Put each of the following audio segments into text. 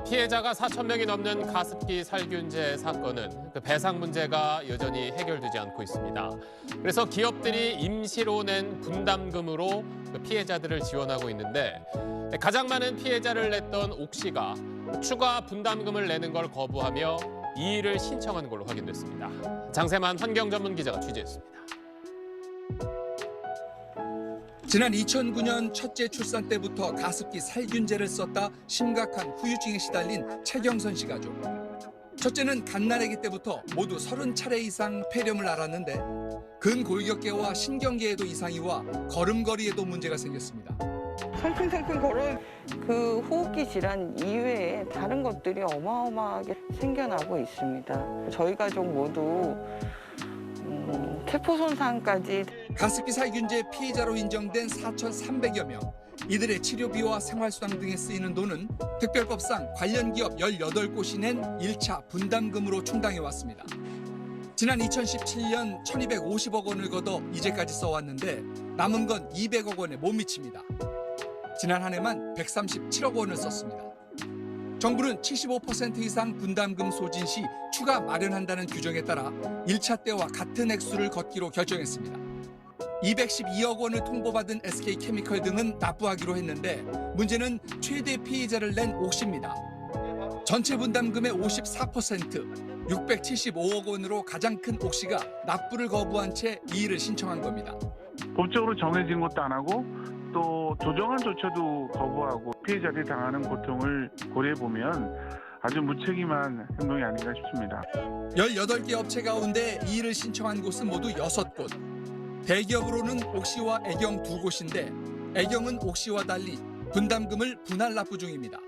피해자가 4,000명이 넘는 가습기 살균제 사건은 그 배상 문제가 여전히 해결되지 않고 있습니다. 그래서 기업들이 임시로 낸 분담금으로 그 피해자들을 지원하고 있는데 가장 많은 피해자를 냈던 옥시가 추가 분담금을 내는 걸 거부하며 이의를 신청한 걸로 확인됐습니다. 장세만 환경 전문 기자가 취재했습니다. 지난 2009년 첫째 출산 때부터 가습기 살균제를 썼다 심각한 후유증에 시달린 최경선 씨 가족. 첫째는 갓난아기 때부터 모두 30차례 이상 폐렴을 앓았는데 근골격계와 신경계에도 이상이 와 걸음걸이에도 문제가 생겼습니다. 성큼성큼 걸어 그 호흡기 질환 이외에 다른 것들이 어마어마하게 생겨나고 있습니다. 저희 가족 모두 세포 손상까지. 가습기 살균제 피해자로 인정된 4,300여 명. 이들의 치료비와 생활수당 등에 쓰이는 돈은 특별법상 관련 기업 18곳이 낸 1차 분담금으로 충당해왔습니다. 지난 2017년 1,250억 원을 걷어 이제까지 써왔는데 남은 건 200억 원에 못 미칩니다. 지난 한 해만 137억 원을 썼습니다. 정부는 75% 이상 분담금 소진 시 추가 마련한다는 규정에 따라 1차 때와 같은 액수를 걷기로 결정했습니다. 212억 원을 통보받은 SK케미컬 등은 납부하기로 했는데 문제는 최대 피해자를 낸 옥시입니다. 전체 분담금의 54%, 675억 원으로 가장 큰 옥시가 납부를 거부한 채 이의를 신청한 겁니다. 법적으로 정해진 것도 안 하고 또 조정한 조처도 거부하고 피해자들이 당하는 고통을 고려해보면 아주 무책임한 행동이 아닌가 싶습니다. 18개 업체 가운데 이의를 신청한 곳은 모두 6곳. 대기업으로는 옥시와 애경 2곳인데 애경은 옥시와 달리 분담금을 분할 납부 중입니다.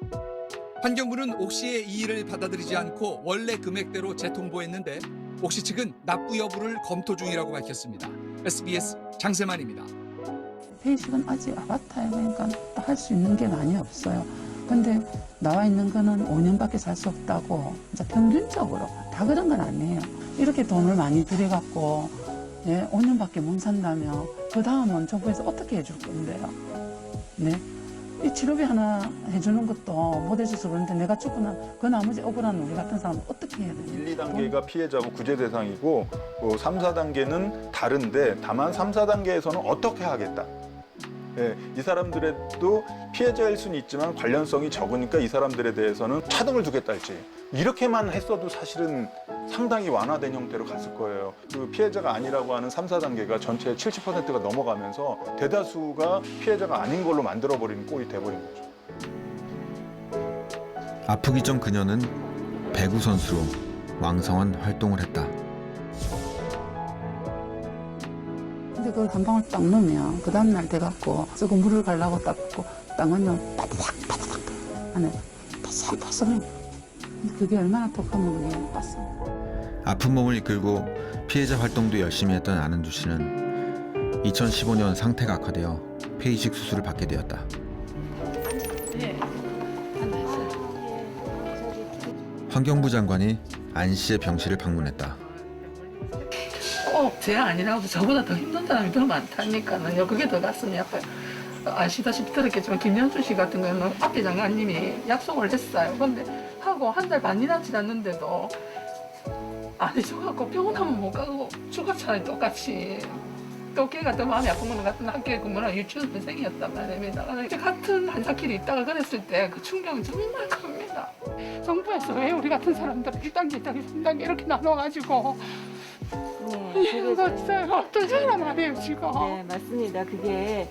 환경부는 옥시의 이의를 받아들이지 않고 원래 금액대로 재통보했는데 옥시 측은 납부 여부를 검토 중이라고 밝혔습니다. SBS 장세만입니다. 베이직은 아직 아바타에 그러니까 할 수 있는 게 많이 없어요. 근데 나와 있는 거는 5년밖에 살 수 없다고 진짜 평균적으로 다 그런 건 아니에요. 이렇게 돈을 많이 들여갖고 5년밖에 못 산다면 그 다음은 정부에서 어떻게 해줄 건데요? 네? 이 치료비 하나 해주는 것도 못 해줘서 그런데 내가 죽거나 그 나머지 억울한 우리 같은 사람은 어떻게 해야 되냐? 1, 2단계가 피해자고 구제 대상이고 3, 4단계는 다른데 다만 3, 4단계에서는 어떻게 하겠다. 예, 이 사람들에도 피해자일 수는 있지만 관련성이 적으니까 이 사람들에 대해서는 차등을 두겠다 할지 이렇게만 했어도 사실은 상당히 완화된 형태로 갔을 거예요. 그 피해자가 아니라고 하는 3, 4단계가 전체의 70%가 넘어가면서 대다수가 피해자가 아닌 걸로 만들어버리는 꼴이 돼버린 거죠. 아프기 전 그녀는 배구 선수로 왕성한 활동을 했다. 근데 그걸 한 방울 딱 넣으면 그 다음날 돼갖고 썩은 물을 가려고 딱 넣으면 빠삭빠삭 안에 바삭바삭해. 그게 얼마나 독하면 그게 바삭. 아픈 몸을 이끌고 피해자 활동도 열심히 했던 안은주 씨는 2015년 상태가 악화되어 폐이식 수술을 받게 되었다. 환경부 장관이 안 씨의 병실을 방문했다. 꼭 제 아니라고 저보다 더 힘든 사람이 더 많다니까요. 그게 더 가슴이 아파요. 아시다시피 들었겠지만 김현주 씨 같은 경우는 앞에 장관님이 약속을 했어요. 근데 하고 한 달 반이나 지났는데도 안 해줘갖고 병원 한번 못 가고 죽었잖아요. 똑같이. 또 걔가 더 마음이 아픈 거는 같은 학교에 근무하는 유치원 선생이었단 말입니다. 같은 한사길에 있다가 그랬을 때 그 충격이 정말 큽니다. 정부에서 왜 우리 같은 사람들을 1단계, 2단계, 3단계 이렇게 나눠가지고 이거 어떤 사람 아니에요 지금. 네, 맞습니다. 그게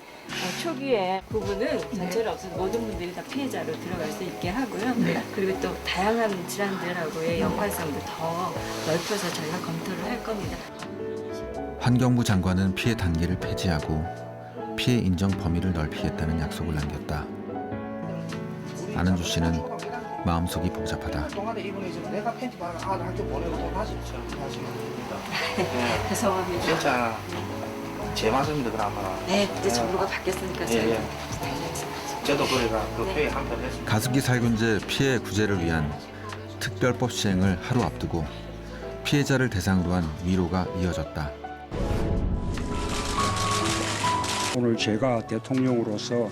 초기에 부분은 전체를 없애서 모든 분들이 다 피해자로 들어갈 수 있게 하고요. 네. 그리고 또 다양한 질환들하고의 연관성도 더 넓혀서 저희가 검토를 할 겁니다. 환경부 장관은 피해 단계를 폐지하고 피해 인정 범위를 넓히겠다는 약속을 남겼다. 안은주 씨는 마음속이 복잡하다. 죄송합니다. 진짜 제 말씀도 그나마. 네, 이제 정부가 바뀌었으니까 저희가 저도 그래가 그 회의 한번 했습니다. 가습기 살균제 피해 구제를 위한 특별법 시행을 하루 앞두고 피해자를 대상으로 한 위로가 이어졌다. 오늘 제가 대통령으로서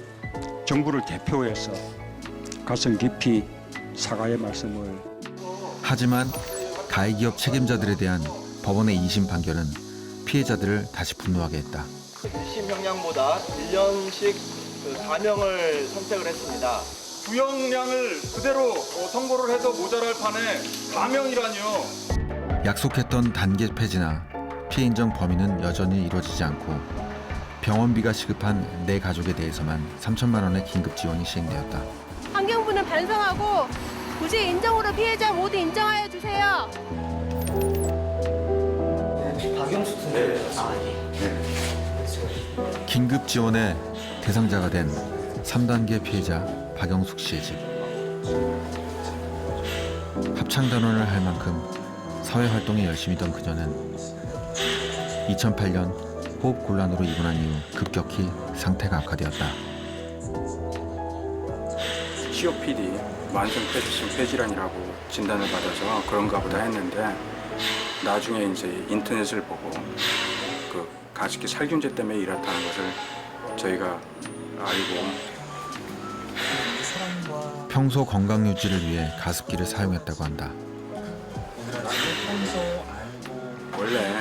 정부를 대표해서 가슴 깊이 사과의 말씀을. 하지만 가해기업 책임자들에 대한 법원의 2심 판결은 피해자들을 다시 분노하게 했다. 1심 형량보다 1년씩 감형을 선택을 했습니다. 구형량을 그대로 선고를 해도 모자랄 판에 감형이라뇨. 약속했던 단계 폐지나 피해 인정 범위는 여전히 이루어지지 않고 병원비가 시급한 내 가족에 대해서만 3천만 원의 긴급 지원이 시행되었다. 환경부는 반성하고 부재 인정으로 피해자 모두 인정하여 주세요. 긴급 지원의 대상자가 된 3단계 피해자 박영숙 씨의 집. 합창단원을 할 만큼 사회활동에 열심이던 그녀는 2008년 호흡곤란으로 입원한 이후 급격히 상태가 악화되었다. COPD, 만성폐쇄성 폐질환이라고 진단을 받아서 그런가 보다 했는데 나중에 이제 인터넷을 보고 그 가습기 살균제 때문에 이렇다는 것을 저희가 알고 평소 건강 유지를 위해 가습기를 사용했다고 한다. 원래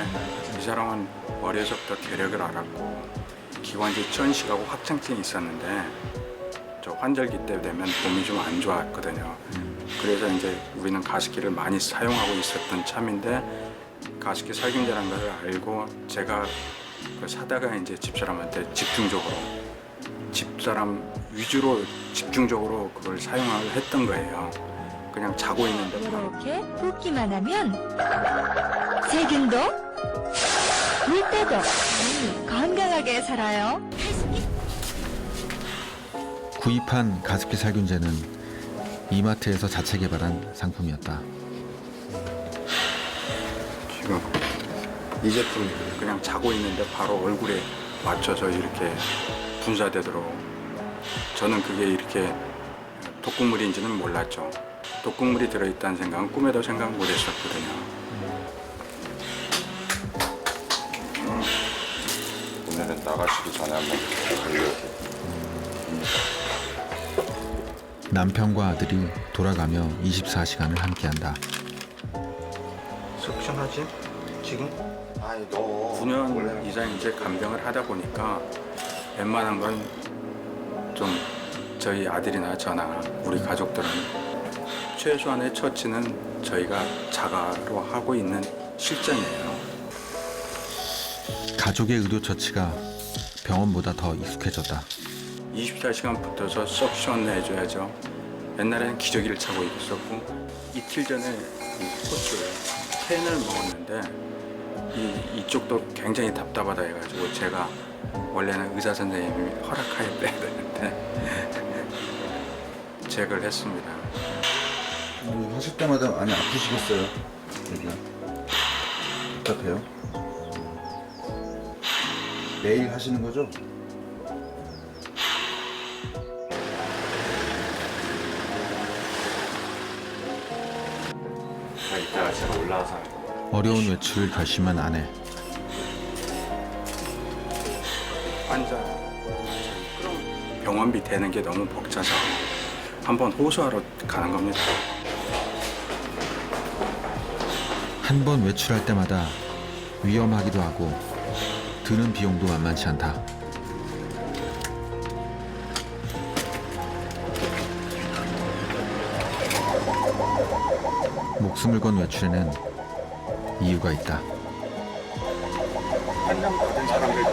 이 사람은 어려서부터 괴력을 알았고 기관지 천식하고 확장증이 있었는데 저 환절기 때 되면 몸이 좀 안 좋았거든요. 그래서 이제 우리는 가습기를 많이 사용하고 있었던 참인데 가습기 살균제라는 걸 알고 제가 사다가 이제 집사람한테 집사람 위주로 집중적으로 그걸 사용을 했던 거예요. 그냥 자고 있는데 이렇게 붓기만 하면 세균도 물때도 건강하게 살아요. 구입한 가습기 살균제는 이마트에서 자체 개발한 상품이었다. 지금 이 제품이 그냥 자고 있는데 바로 얼굴에 맞춰서 이렇게 분사되도록 저는 그게 이렇게 독극물인지는 몰랐죠. 독극물이 들어있다는 생각은 꿈에도 생각 못했었거든요. 오늘은 나가시기 전에 한번 가려고. 남편과 아들이 돌아가며 24시간을 함께한다. 속상하지? 지금? 아니 너 9년 이상 이제 간병을 하다 보니까 웬만한 건 좀 저희 아들이나 저나 우리 가족들은 최소한의 처치는 저희가 자가로 하고 있는 실정이에요. 가족의 의료 처치가 병원보다 더 익숙해졌다. 24시간 붙어서 석션 해줘야죠. 옛날에는 기저귀를 차고 있었고 이틀 전에 코스 캔을 먹었는데 이쪽도 굉장히 답답하다 해가지고 제가 원래는 의사 선생님이 허락하에 빼야 되는데 잭을 했습니다. 하실 때마다 많이 아프시겠어요? 여기가 답답해요? 매일 하시는 거죠? 이따가 제가 올라와서 어려운 외출을 결심한 아내. 환자 그럼 병원비 대는 게 너무 벅차서 한번 호소하러 가는 겁니다. 한 번 외출할 때마다 위험하기도 하고 드는 비용도 만만치 않다. 목숨을 건 외출에는 이유가 있다. 환장 받은 사람들도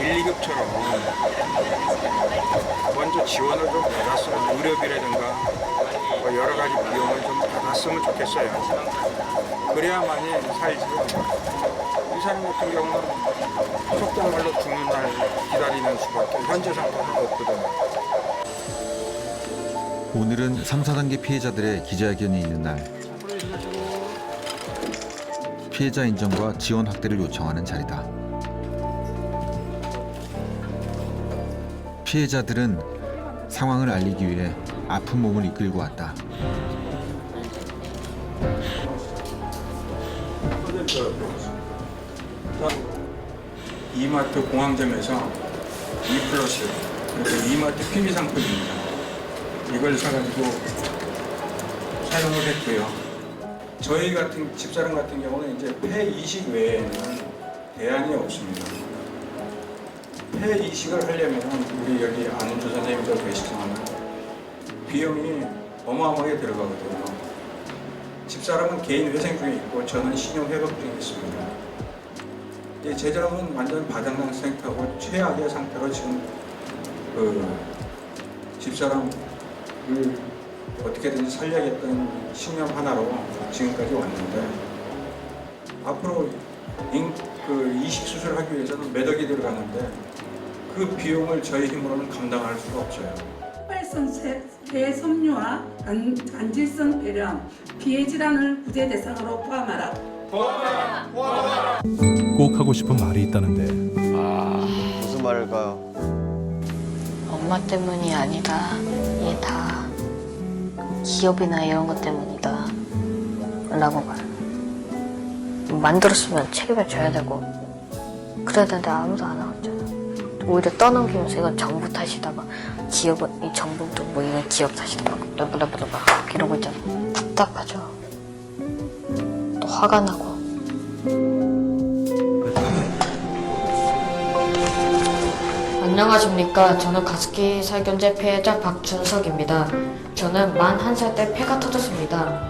1, 2급처럼 먼저 지원을 좀 받았으면 의료비라든가 여러 가지 비용을 좀 받았으면 좋겠어요. 그래야만이 살지. 이 사람 같은 경우는 속된 말로 죽는 날 기다리는 수밖에 현재 상태는 없거든요. 오늘은 3, 4단계 피해자들의 기자회견이 있는 날. 피해자 인정과 지원 확대를 요청하는 자리다. 피해자들은 상황을 알리기 위해 아픈 몸을 이끌고 왔다. 이마트 공항점에서 2플러스 이마트 PB 상품입니다. 이걸 사가지고 사용을 했고요. 저희 같은 집사람 같은 경우는 이제 폐 이식 외에는 대안이 없습니다. 폐 이식을 하려면 우리 여기 안은주 선생님도 계시지만 비용이 어마어마하게 들어가거든요. 집사람은 개인 회생 중에 있고 저는 신용 회복 중에 있습니다. 제 자금은 완전 바닥난 상태고 최악의 상태로 지금 집사람을 어떻게든지 살려야겠다는 신념 하나로 지금까지 왔는데 앞으로 이식 수술하기 위해서는 몇 억이 들어가는데 그 비용을 저희 힘으로는 감당할 수가 없어요. 혈발성 폐섬유와 간질성 폐렴, 피해 질환을 구제 대상으로 포함하라. 꼭 하고 싶은 말이 있다는데. 무슨 말일까요? 엄마 때문이 아니다. 이게 다 기업이나 이런 것 때문이다. 라고 말해. 만들었으면 책임을 져야 되고 그래야 되는데 아무도 안 하고 있잖아. 오히려 떠넘기면서 이건 정부 탓이다. 막 기업은 이 정부도 뭐 이건 기업 탓이다. 막 이러고 있잖아. 답답하죠. 또 화가 나고. 안녕하십니까. 저는 가습기 살균제 폐해자 박준석입니다. 저는 만 1살 때 폐가 터졌습니다.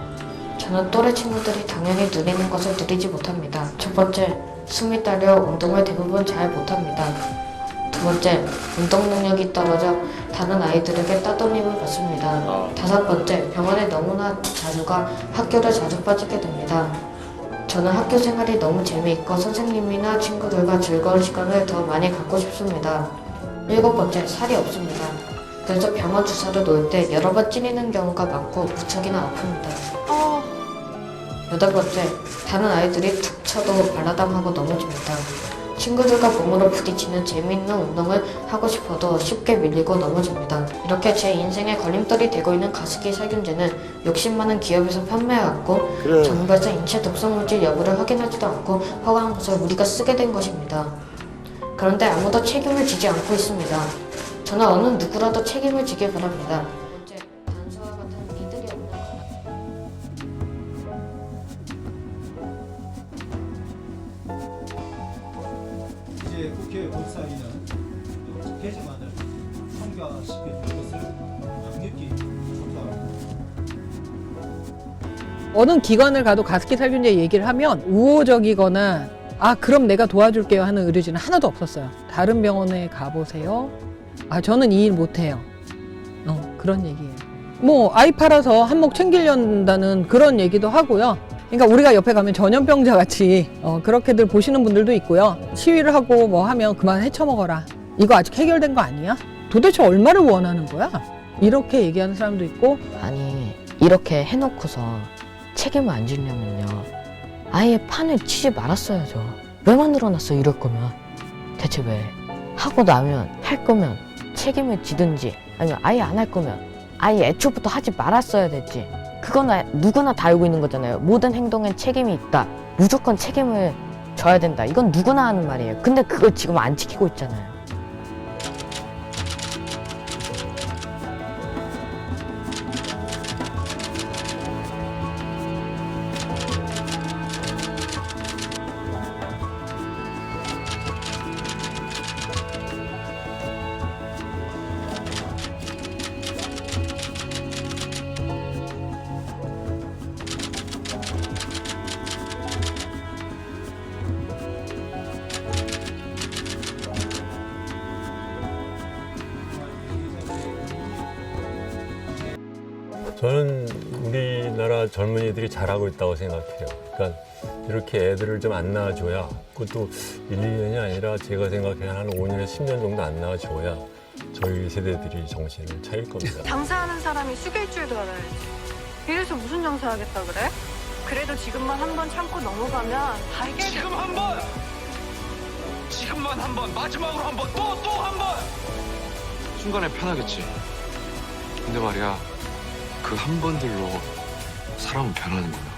저는 또래 친구들이 당연히 누리는 것을 누리지 못합니다. 첫 번째, 숨이 딸려 운동을 대부분 잘 못합니다. 두 번째, 운동 능력이 떨어져 다른 아이들에게 따돌림을 받습니다. 다섯 번째, 병원에 너무나 자주 가 학교를 자주 빠지게 됩니다. 저는 학교 생활이 너무 재미있고 선생님이나 친구들과 즐거운 시간을 더 많이 갖고 싶습니다. 일곱 번째, 살이 없습니다. 그래서 병원 주사를 놓을 때 여러 번 찔리는 경우가 많고 무척이나 아픕니다. 여덟 번째, 다른 아이들이 툭 쳐도 발라당하고 넘어집니다. 친구들과 몸으로 부딪히는 재미있는 운동을 하고 싶어도 쉽게 밀리고 넘어집니다. 이렇게 제 인생의 걸림돌이 되고 있는 가습기 살균제는 욕심 많은 기업에서 판매해왔고 정부에서 인체 독성 물질 여부를 확인하지도 않고 허가한 것을 우리가 쓰게 된 것입니다. 그런데 아무도 책임을 지지 않고 있습니다. 저는 어느 누구라도 책임을 지길 바랍니다. 번째, 단서와 같은 이들이 없는 것. 이제 국회 법사위는 개정안을 통과시켜줄 것을 강력히 촉구합니다. 어느 기관을 가도 가습기 살균제 얘기를 하면 우호적이거나 그럼 내가 도와줄게요 하는 의료진은 하나도 없었어요. 다른 병원에 가보세요. 저는 이 일 못해요. 그런 얘기예요. 뭐 아이 팔아서 한몫 챙기려다는 그런 얘기도 하고요. 그러니까 우리가 옆에 가면 전염병자 같이 그렇게들 보시는 분들도 있고요. 시위를 하고 뭐 하면 그만 헤쳐먹어라. 이거 아직 해결된 거 아니야? 도대체 얼마를 원하는 거야? 이렇게 얘기하는 사람도 있고. 아니 이렇게 해놓고서 책임을 안 지려면요 아예 판을 치지 말았어야죠. 왜 만들어놨어 이럴 거면. 대체 왜? 하고 나면 할 거면 책임을 지든지 아니면 아예 안 할 거면 아예 애초부터 하지 말았어야 됐지. 그건 누구나 다 알고 있는 거잖아요. 모든 행동엔 책임이 있다. 무조건 책임을 져야 된다. 이건 누구나 하는 말이에요. 근데 그걸 지금 안 지키고 있잖아요. 저는 우리나라 젊은이들이 잘하고 있다고 생각해요. 그러니까 이렇게 애들을 좀 안 낳아줘야, 그것도 1, 2년이 아니라 제가 생각해 한 5년에서 10년 정도 안 낳아줘야 저희 세대들이 정신을 차릴 겁니다. 장사하는 사람이 숙일 줄도 알아야지. 이래서 무슨 장사하겠다 그래? 그래도 지금만 한 번 참고 넘어가면 다 해결돼. 지금 한 번! 지금만 한 번! 마지막으로 한 번! 또 한 번! 순간에 편하겠지. 근데 말이야, 그 한 번들로 사람은 변하는 거야.